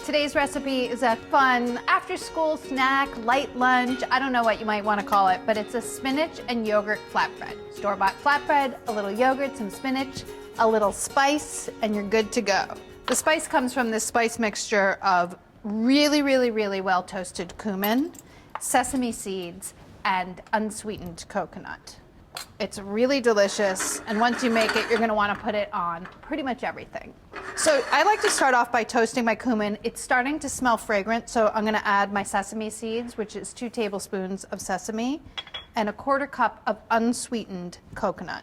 Today's recipe is a fun after-school snack, light lunch. I don't know what you might want to call it, but it's a spinach and yogurt flatbread. Store-bought flatbread, a little yogurt, some spinach, a little spice, and you're good to go. The spice comes from this spice mixture of really well toasted cumin, sesame seeds, and unsweetened coconut. It's really delicious, and once you make it, you're gonna wanna put it on pretty much everything. So I like to start off by toasting my cumin. It's starting to smell fragrant, so I'm gonna add my sesame seeds, which is 2 tablespoons of sesame, and 1/4 cup of unsweetened coconut.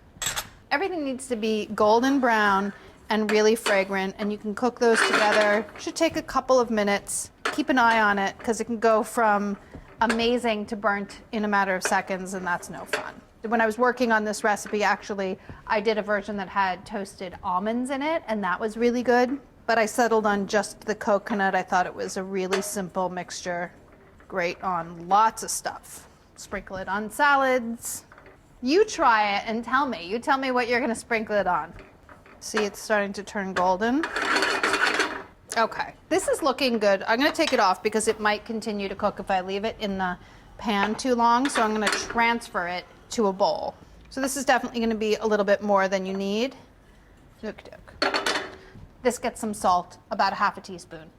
Everything needs to be golden brown and really fragrant, and you can cook those together. Should take a couple of minutes. Keep an eye on it, because it can go from amazing to burnt in a matter of seconds, and that's no fun. When I was working on this recipe, actually, I did a version that had toasted almonds in it, and that was really good. But I settled on just the coconut. I thought it was a really simple mixture. Great on lots of stuff. Sprinkle it on salads. You try it and tell me. You tell me what you're gonna sprinkle it on. See, it's starting to turn golden. Okay, this is looking good. I'm gonna take it off because it might continue to cook if I leave it in the pan too long, so I'm gonna transfer it to a bowl. So this is definitely going to be a little bit more than you need. This gets some salt, about 1/2 teaspoon.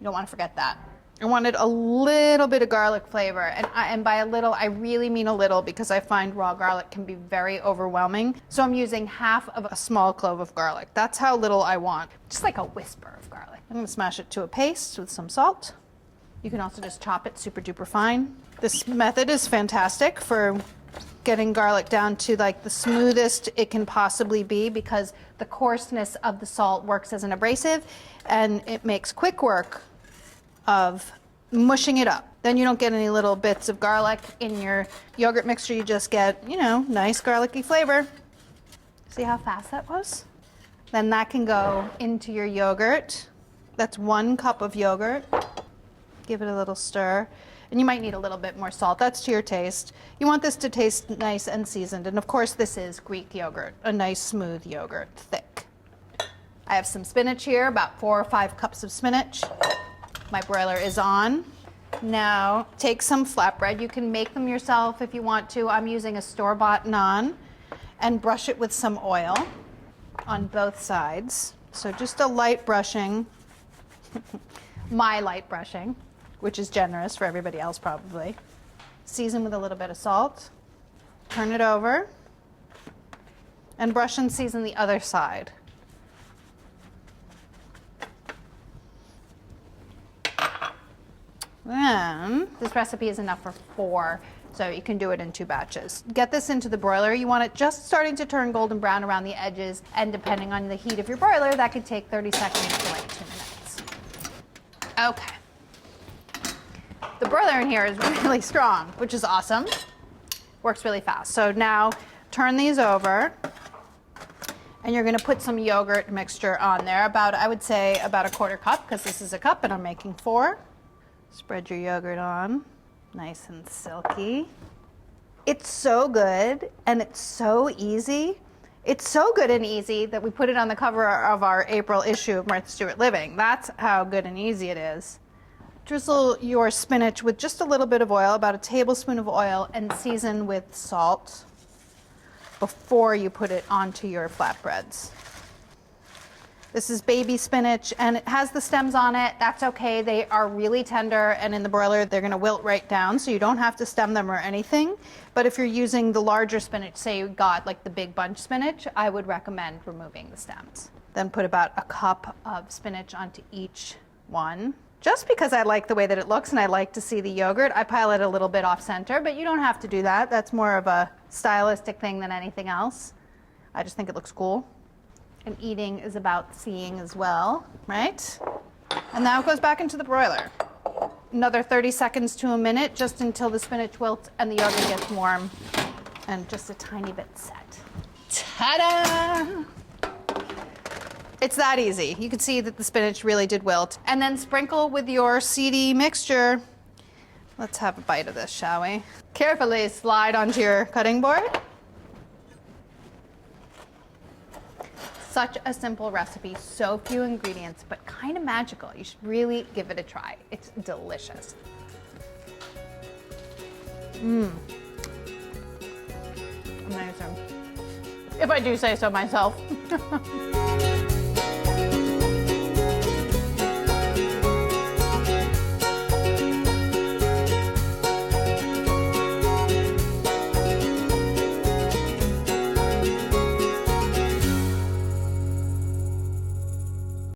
You don't want to forget that. I wanted a little bit of garlic flavor, and by a little, I really mean a little, because I find raw garlic can be very overwhelming. So I'm using 1/2 of a small clove of garlic. That's how little I want, just like a whisper of garlic. I'm going to smash it to a paste with some salt. You can also just chop it super duper fine. This method is fantastic for getting garlic down to like the smoothest it can possibly be, because the coarseness of the salt works as an abrasive, and it makes quick work of mushing it up. Then you don't get any little bits of garlic in your yogurt mixture. You just get, you know, nice garlicky flavor. See how fast that was? Then that can go into your yogurt. That's 1 cup of yogurt. Give it a little stir. And you might need a little bit more salt. That's to your taste. You want this to taste nice and seasoned. And of course, this is Greek yogurt, a nice smooth yogurt, thick. I have some spinach here, about 4 or 5 cups of spinach. My broiler is on. Now, take some flatbread. You can make them yourself if you want to. I'm using a store-bought naan, and brush it with some oil on both sides. So just a light brushing, my light brushing, which is generous for everybody else probably. Season with a little bit of salt. Turn it over. And brush and season the other side. Then, this recipe is enough for 4, so you can do it in 2 batches. Get this into the broiler. You want it just starting to turn golden brown around the edges, and depending on the heat of your broiler, that could take 30 seconds to like 2 minutes. Okay. The broiler in here is really strong, which is awesome. Works really fast. So now turn these over, and you're gonna put some yogurt mixture on there, I would say about 1/4 cup, because this is a cup and I'm making 4. Spread your yogurt on, nice and silky. It's so good, and it's so easy. It's so good and easy that we put it on the cover of our April issue of Martha Stewart Living. That's how good and easy it is. Drizzle your spinach with just a little bit of oil, about 1 tablespoon of oil, and season with salt before you put it onto your flatbreads. This is baby spinach, and it has the stems on it. That's okay. They are really tender, and in the broiler, they're gonna wilt right down, so you don't have to stem them or anything. But if you're using the larger spinach, say you got like the big bunch spinach, I would recommend removing the stems. Then put about 1 cup of spinach onto each one. Just because I like the way that it looks and I like to see the yogurt, I pile it a little bit off center, but you don't have to do that. That's more of a stylistic thing than anything else. I just think it looks cool. And eating is about seeing as well, right? And now it goes back into the broiler. Another 30 seconds to a minute, just until the spinach wilts and the yogurt gets warm, and just a tiny bit set. Ta-da! It's that easy. You can see that the spinach really did wilt. And then sprinkle with your seedy mixture. Let's have a bite of this, shall we? Carefully slide onto your cutting board. Such a simple recipe, so few ingredients, but kind of magical. You should really give it a try. It's delicious. Amazing. If I do say so myself.